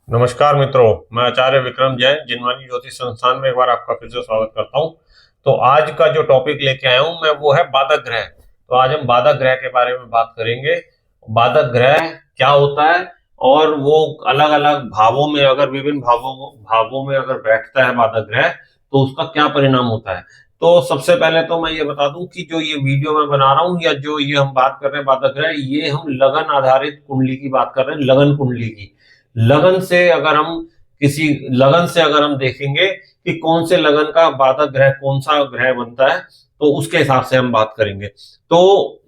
नमस्कार मित्रों, मैं आचार्य विक्रम जैन जिनवानी ज्योतिष संस्थान में एक बार आपका फिर से स्वागत करता हूं। तो आज का जो टॉपिक लेके आया हूं मैं वो है बाधक ग्रह। तो आज हम बाधक ग्रह के बारे में बात करेंगे। बाधक ग्रह क्या होता है और वो अलग अलग भावों में, अगर विभिन्न भावों में अगर बैठता है बाधक ग्रह तो उसका क्या परिणाम होता है। तो सबसे पहले तो मैं ये बता दूं कि जो ये वीडियो मैं बना रहा हूँ या जो ये हम बात कर रहे हैं बाधक ग्रह, ये हम लगन आधारित कुंडली की बात कर रहे हैं, लगन कुंडली की। लगन से अगर हम किसी लगन से अगर हम देखेंगे कि कौन से लगन का बाधक ग्रह कौन सा ग्रह बनता है तो उसके हिसाब से हम बात करेंगे। तो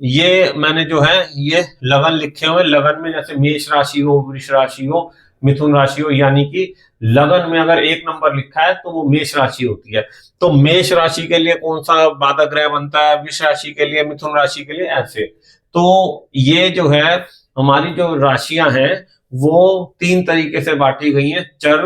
ये मैंने जो है ये लगन लिखे हुए, लगन में जैसे मेष राशि हो, वृष राशि हो, मिथुन राशि हो, यानी कि लगन में अगर एक नंबर लिखा है तो वो मेष राशि होती है। तो मेष राशि के लिए कौन सा बाधक ग्रह बनता है, वृष राशि के लिए, मिथुन राशि के लिए, ऐसे। तो ये जो है हमारी जो राशियां हैं वो तीन तरीके से बांटी गई हैं: चर,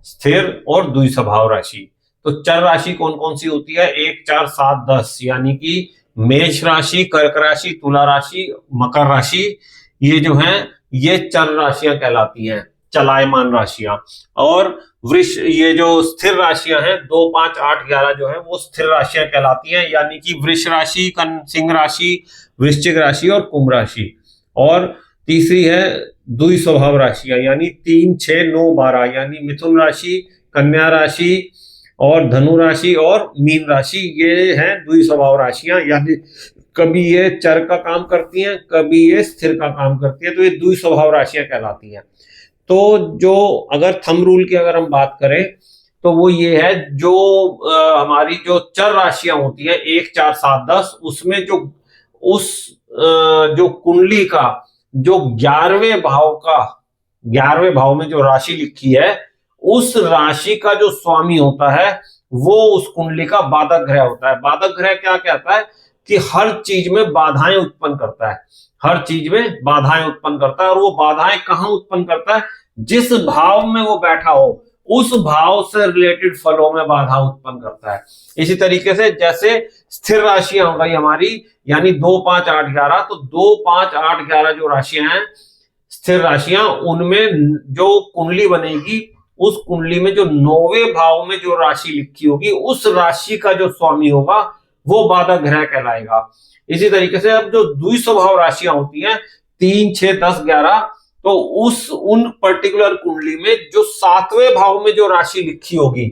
स्थिर और द्विस्वभाव राशि। तो चर राशि कौन कौन सी होती है? 1, 4, 7, 10, यानी कि मेष राशि, कर्क राशि, तुला राशि, मकर राशि, ये जो है ये चर राशियां कहलाती हैं, चलायमान राशियां। और वृष, ये जो स्थिर राशियां हैं 2, 5, 8, 11 जो है वो स्थिर राशियां कहलाती हैं, यानी कि वृष राशि, सिंह राशि, वृश्चिक राशि और कुंभ राशि। और तीसरी है द्विस्वभाव राशियां, यानी 3, 6, 9, 12, यानी मिथुन राशि, कन्या राशि और धनु राशि और मीन राशि, ये हैं द्विस्वभाव राशियां। यानी कभी ये चर का काम करती हैं, कभी ये स्थिर का काम करती हैं, तो ये द्विस्वभाव राशियां कहलाती हैं। तो जो अगर थंब रूल की अगर हम बात करें तो वो ये है, जो हमारी जो चर राशियां होती हैं 1, 4, 7, 10, उसमें जो उस जो कुंडली का जो 11वें भाव में जो राशि लिखी है, उस राशि का जो स्वामी होता है वो उस कुंडली का बाधक ग्रह होता है। बाधक ग्रह क्या कहता है कि हर चीज में बाधाएं उत्पन्न करता है, हर चीज में बाधाएं उत्पन्न करता है। और वो बाधाएं कहां उत्पन्न करता है? जिस भाव में वो बैठा हो उस भाव से रिलेटेड फलों में बाधा उत्पन्न करता है। इसी तरीके से जैसे स्थिर राशियां हो गई हमारी, यानी 2, 5, 8, 11, तो 2, 5, 8, 11 जो राशियां हैं स्थिर राशियां, उनमें जो कुंडली बनेगी उस कुंडली में जो 9वें भाव में जो राशि लिखी होगी उस राशि का जो स्वामी होगा वो बाधक ग्रह कहलाएगा। इसी तरीके से अब जो द्विस्वभाव राशियां होती हैं 3, 6, 10, 11, तो उन पर्टिकुलर कुंडली में जो 7वें भाव में जो राशि लिखी होगी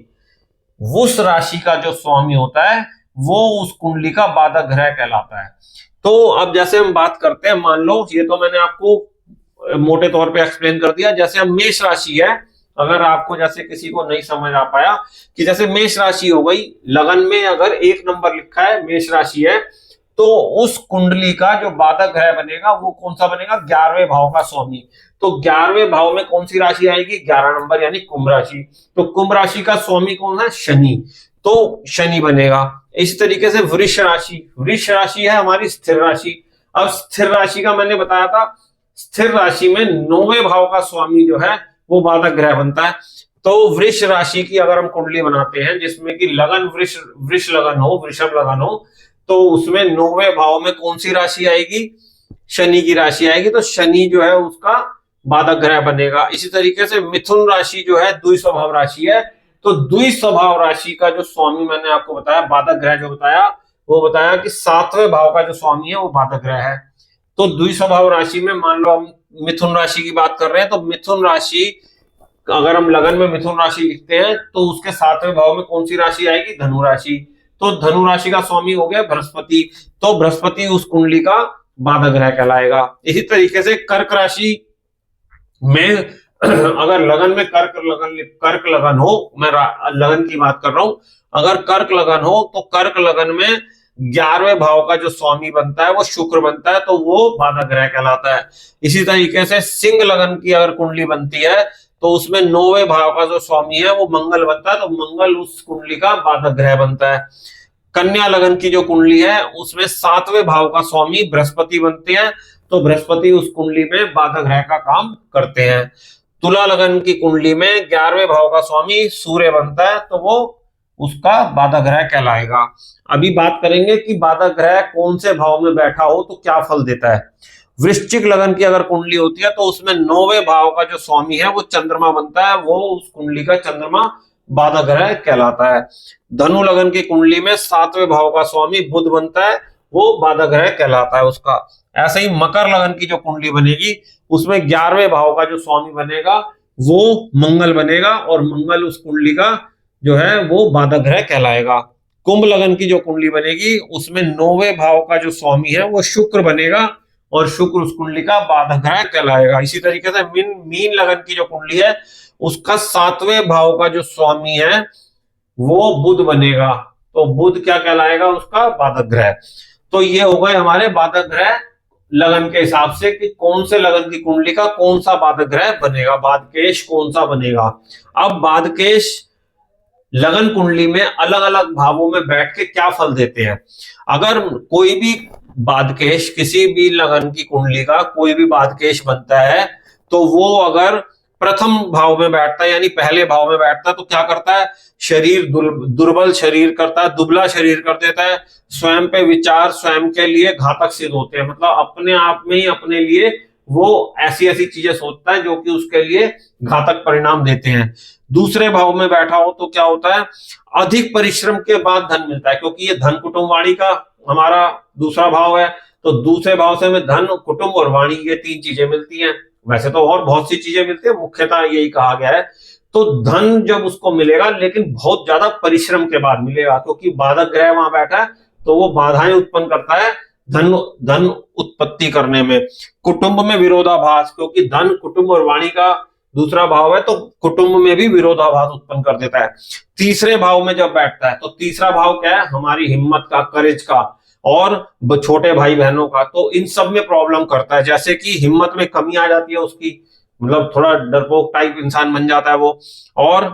उस राशि का जो स्वामी होता है वो उस कुंडली का बाधक ग्रह कहलाता है। तो अब जैसे हम बात करते हैं, मान लो ये तो मैंने आपको मोटे तौर पे एक्सप्लेन कर दिया। जैसे हम मेष राशि है, अगर आपको जैसे किसी को नहीं समझ आ पाया कि जैसे मेष राशि हो गई, लगन में अगर एक नंबर लिखा है मेष राशि है, तो उस कुंडली का जो बाधक ग्रह बनेगा वो कौन सा बनेगा? 11वें भाव का स्वामी। तो 11वें भाव में कौन सी राशि आएगी? 11 नंबर, यानी कुंभ राशि। तो कुंभ राशि का स्वामी कौन है? शनि। तो शनि बनेगा। इस तरीके से वृष राशि, वृष राशि है हमारी स्थिर राशि। अब स्थिर राशि का मैंने बताया था, स्थिर राशि में 9वें भाव का स्वामी जो है वो बाधक ग्रह बनता है। तो वृष राशि की अगर हम कुंडली बनाते हैं जिसमें कि लगन वृष लगन हो, वृषभ लगन हो, तो उसमें 9वें भाव में कौन सी राशि आएगी? शनि की राशि आएगी। तो शनि जो है उसका बाधक ग्रह बनेगा। इसी तरीके से मिथुन राशि जो है द्विस्वभाव राशि है, तो द्विस्वभाव राशि का जो स्वामी मैंने आपको बताया, बाधक ग्रह जो बताया, वो बताया कि 7वें भाव का जो स्वामी है वो बाधक ग्रह है। तो द्विस्वभाव राशि में मान लो हम मिथुन राशि की बात कर रहे हैं, तो मिथुन राशि अगर हम लगन में मिथुन राशि लिखते हैं तो उसके 7वें भाव में कौन सी राशि आएगी? धनु राशि। तो धनु राशि का स्वामी हो गया बृहस्पति। तो बृहस्पति उस कुंडली का बाधक ग्रह कहलाएगा। इसी तरीके से कर्क राशि में अगर लगन में कर्क लगन हो, मैं लगन की बात कर रहा हूं, अगर कर्क लगन हो तो कर्क लगन में 11वें भाव का जो स्वामी बनता है वो शुक्र बनता है, तो वो बाधक ग्रह कहलाता है। इसी तरीके से सिंह लगन की अगर कुंडली बनती है तो उसमें 9वें भाव का जो स्वामी है वो मंगल बनता है, तो मंगल उस कुंडली का बाधक ग्रह बनता है। कन्या लगन की जो कुंडली है उसमें 7वें भाव का स्वामी बृहस्पति बनते हैं, तो बृहस्पति उस कुंडली में बाधक ग्रह का काम करते हैं। तुला लगन की कुंडली में 11वें भाव का स्वामी सूर्य बनता है, तो वो उसका बाधक ग्रह कहलाएगा। अभी बात करेंगे कि बाधक ग्रह कौन से भाव में बैठा हो तो क्या फल देता है। वृश्चिक लगन की अगर कुंडली होती है तो उसमें 9वें भाव का जो स्वामी है वो चंद्रमा बनता है, वो उस कुंडली का चंद्रमा बाधक ग्रह कहलाता है। धनु लगन की कुंडली में 7वें भाव का स्वामी बुध बनता है, वो बाधक ग्रह कहलाता है उसका। ऐसे ही मकर लगन की जो कुंडली बनेगी उसमें 11वें भाव का जो स्वामी बनेगा वो मंगल बनेगा, और मंगल उस कुंडली का जो है वो बाधक ग्रह कहलाएगा। कुंभ लगन की जो कुंडली बनेगी उसमें 9वें भाव का जो स्वामी है वो शुक्र बनेगा, और शुक्र उस कुंडली का बाधक ग्रह कहलाएगा। इसी तरीके से मीन लगन की जो कुंडली है उसका 7वें भाव का जो स्वामी है वो बुध बनेगा, तो बुध क्या कहलाएगा, उसका बाधक ग्रह। तो ये हो गए हमारे बाधक ग्रह लगन के हिसाब से कि कौन से लगन की कुंडली का कौन सा बाधक ग्रह बनेगा, बाधकेश कौन सा बनेगा। अब बाधकेश लगन कुंडली में अलग अलग भावों में बैठ के क्या फल देते हैं। अगर कोई भी बाधकेश किसी भी लगन की कुंडली का कोई भी बाधकेश बनता है तो वो अगर प्रथम भाव में बैठता है यानी पहले भाव में बैठता है तो क्या करता है, शरीर दुर्बल शरीर करता है, दुबला शरीर कर देता है, स्वयं पे विचार स्वयं के लिए घातक सिद्ध होते हैं, मतलब अपने आप में ही अपने लिए वो ऐसी ऐसी चीजें सोचता है जो कि उसके लिए घातक परिणाम देते हैं। दूसरे भाव में बैठा हो तो क्या होता है, अधिक परिश्रम के बाद धन मिलता है, क्योंकि ये धन कुटुंब वाणी का हमारा दूसरा भाव है, तो दूसरे भाव से हमें धन कुटुंब और वाणी ये 3 चीजें मिलती हैं। वैसे तो और बहुत सी चीजें मिलती है, मुख्यतः यही कहा गया है। तो धन जब उसको मिलेगा लेकिन बहुत ज्यादा परिश्रम के बाद मिलेगा, क्योंकि बाधक ग्रह वहां बैठा है तो वो बाधाएं उत्पन्न करता है धन उत्पत्ति करने में। कुटुंब में विरोधाभास, क्योंकि धन कुटुंब और वाणी का दूसरा भाव है तो कुटुंब में भी विरोधाभास उत्पन्न कर देता है। तीसरे भाव में जब बैठता है तो तीसरा भाव क्या है, हमारी हिम्मत का, करेज का और छोटे भाई बहनों का, तो इन सब में प्रॉब्लम करता है। जैसे कि हिम्मत में कमी आ जाती है उसकी, मतलब थोड़ा डरपोक टाइप इंसान बन जाता है वो, और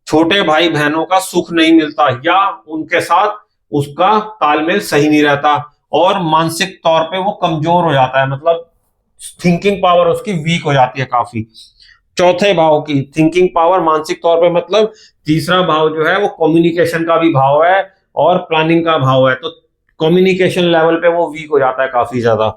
छोटे भाई बहनों का सुख नहीं मिलता या उनके साथ उसका तालमेल सही नहीं रहता, और मानसिक तौर पे वो कमजोर हो जाता है, मतलब थिंकिंग पावर उसकी वीक हो जाती है काफी। चौथे भाव की थिंकिंग पावर मानसिक तौर पे, मतलब तीसरा भाव जो है वो कम्युनिकेशन का भी भाव है और प्लानिंग का भाव है, तो कम्युनिकेशन लेवल पे वो वीक हो जाता है काफी ज्यादा।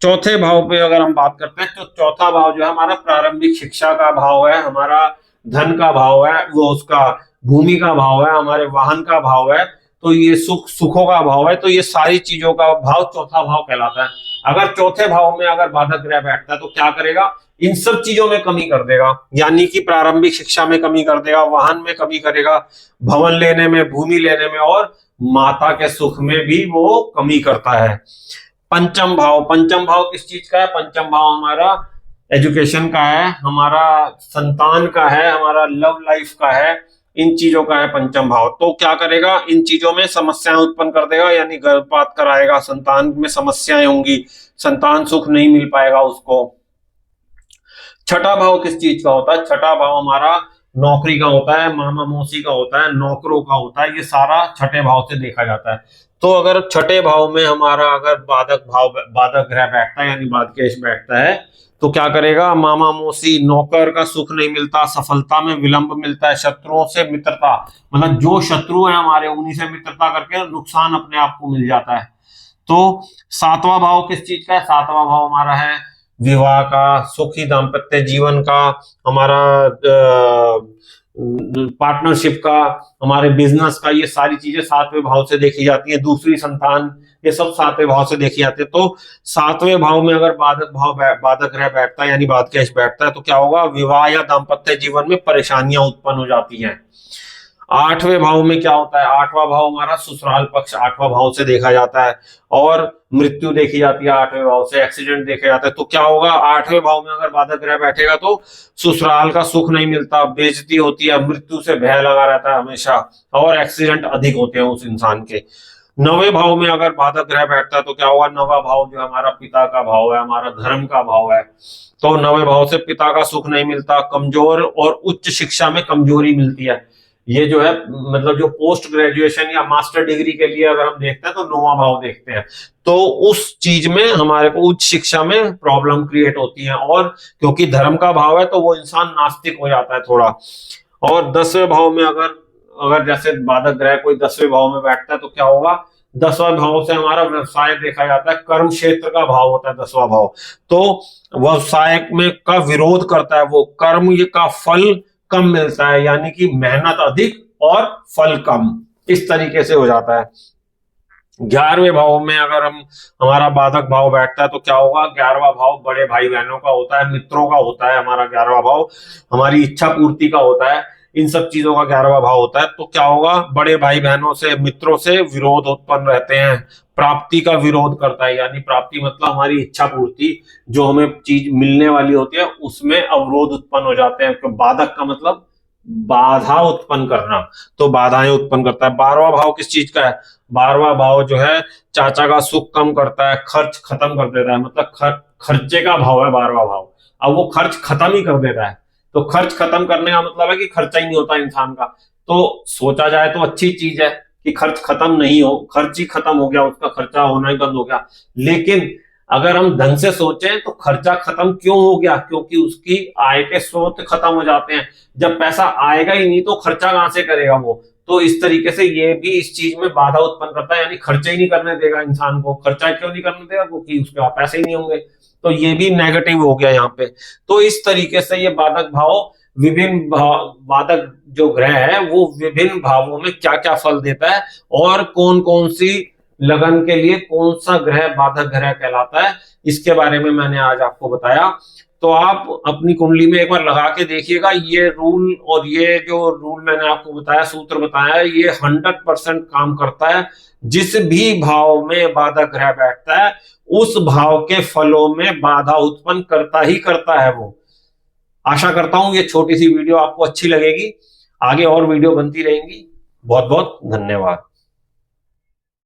चौथे भाव पे अगर हम बात करते हैं तो चौथा भाव जो है हमारा प्रारंभिक शिक्षा का भाव है, हमारा धन का भाव है, वो उसका भूमि का भाव है, हमारे वाहन का भाव है, तो ये सुखों का भाव है, तो ये सारी चीजों का भाव चौथा भाव कहलाता है। अगर चौथे भाव में अगर बाधक ग्रह बैठता है तो क्या करेगा, इन सब चीजों में कमी कर देगा, यानी कि प्रारंभिक शिक्षा में कमी कर देगा, वाहन में कमी करेगा, भवन लेने में, भूमि लेने में, और माता के सुख में भी वो कमी करता है। पंचम भाव किस चीज का है, पंचम भाव हमारा एजुकेशन का है, हमारा संतान का है, हमारा लव लाइफ का है, इन चीजों का है पंचम भाव। तो क्या करेगा, इन चीजों में समस्याएं उत्पन्न कर देगा, यानी गर्भपात कराएगा, संतान में समस्याएं होंगी, संतान सुख नहीं मिल पाएगा उसको। छठा भाव किस चीज का होता है, छठा भाव हमारा नौकरी का होता है, मामा मौसी का होता है, नौकरों का होता है, ये सारा छठे भाव से देखा जाता है। तो अगर छठे भाव में हमारा अगर बाधक ग्रह बैठता है यानी बाधकेश बैठता है तो क्या करेगा, मामा मौसी, नौकर का सुख नहीं मिलता, सफलता में विलंब मिलता है, शत्रुओं से मित्रता, मतलब जो शत्रु है हमारे उन्हीं से मित्रता करके नुकसान अपने आप को मिल जाता है। तो सातवां भाव किस चीज का है, सातवां भाव हमारा है विवाह का, सुखी दाम्पत्य जीवन का, हमारा पार्टनरशिप का, हमारे बिजनेस का, ये सारी चीजें सातवें भाव से देखी जाती है। दूसरी संतान, ये सब सातवें भाव से देखी जाती है। तो सातवें भाव में अगर बाधक ग्रह बैठता है यानी बाधकेश बैठता है तो क्या होगा, विवाह या दाम्पत्य जीवन में परेशानियां उत्पन्न हो जाती हैं। आठवें भाव में क्या होता है, आठवां भाव हमारा ससुराल पक्ष आठवां भाव से देखा जाता है, और मृत्यु देखी जाती है आठवें भाव से, एक्सीडेंट देखा जाता है। तो क्या होगा, आठवें भाव में अगर बाधक ग्रह बैठेगा तो ससुराल का सुख नहीं मिलता, बेइज्जती होती है, मृत्यु से भय लगा रहता है हमेशा, और एक्सीडेंट अधिक होते हैं उस इंसान के। नवे भाव में अगर बाधक ग्रह बैठता है तो क्या होगा, नवा भाव जो हमारा पिता का भाव है, हमारा धर्म का भाव है, तो नवे भाव से पिता का सुख नहीं मिलता, कमजोर और उच्च शिक्षा में कमजोरी मिलती है। ये जो है मतलब जो पोस्ट ग्रेजुएशन या मास्टर डिग्री के लिए अगर हम देखते हैं तो नौवां भाव देखते हैं, तो उस चीज में हमारे को उच्च शिक्षा में प्रॉब्लम क्रिएट होती है, और क्योंकि धर्म का भाव है तो वो इंसान नास्तिक हो जाता है थोड़ा। और 10वें भाव में अगर जैसे बाधक ग्रह कोई 10वें भाव में बैठता है तो क्या होगा, 10वां भाव से हमारा व्यवसाय देखा जाता है, कर्म क्षेत्र का भाव होता है 10वां भाव। तो व्यवसाय में का विरोध करता है वो, कर्म ये का फल कम मिलता है, यानी कि मेहनत अधिक और फल कम, इस तरीके से हो जाता है। 11वें भाव में अगर हम हमारा बाधक भाव बैठता है तो क्या होगा, 11वां भाव बड़े भाई बहनों का होता है, मित्रों का होता है। हमारा 11वां भाव हमारी इच्छा पूर्ति का होता है, इन सब चीजों का 11वां भाव होता है। तो क्या होगा, बड़े भाई बहनों से, मित्रों से विरोध उत्पन्न रहते हैं। प्राप्ति का विरोध करता है, यानी प्राप्ति मतलब हमारी इच्छा पूर्ति, जो हमें चीज मिलने वाली होती है उसमें अवरोध उत्पन्न हो जाते हैं। तो बाधक का मतलब बाधा उत्पन्न करना, तो बाधाएं उत्पन्न करता है। 12वां भाव किस चीज का है, 12वां भाव जो है चाचा का सुख कम करता है, खर्च खत्म कर देता है, मतलब खर्चे का भाव है 12वां भाव। अब वो खर्च खत्म ही कर देता है, तो खर्च खत्म करने का मतलब है कि खर्चा ही नहीं होता इंसान का। तो सोचा जाए तो अच्छी चीज है कि खर्च खत्म नहीं हो, खर्च ही खत्म हो गया, उसका खर्चा होना ही बंद हो गया। लेकिन अगर हम ढंग से सोचें तो खर्चा खत्म क्यों हो गया, क्योंकि उसकी आय के स्रोत खत्म हो जाते हैं। जब पैसा आएगा ही नहीं तो खर्चा कहां से करेगा वो। तो इस तरीके से ये भी इस चीज में बाधा उत्पन्न करता है, यानी खर्चा ही नहीं करने देगा इंसान को। खर्चा क्यों नहीं करने देगा, क्योंकि उसके पास पैसे ही नहीं होंगे। तो ये भी नेगेटिव हो गया यहाँ पे। तो इस तरीके से ये बाधक भाव विभिन्न बाधक जो ग्रह है वो विभिन्न भावों में क्या क्या फल देता है, और कौन कौन सी लगन के लिए कौन सा ग्रह बाधक ग्रह कहलाता है, इसके बारे में मैंने आज आपको बताया। तो आप अपनी कुंडली में एक बार लगा के देखिएगा, ये रूल और ये जो रूल मैंने आपको बताया, सूत्र बताया, ये 100% काम करता है। जिस भी भाव में बाधक ग्रह बैठता है उस भाव के फलों में बाधा उत्पन्न करता ही करता है वो। आशा करता हूं ये छोटी सी वीडियो आपको अच्छी लगेगी, आगे और वीडियो बनती रहेंगी। बहुत बहुत धन्यवाद।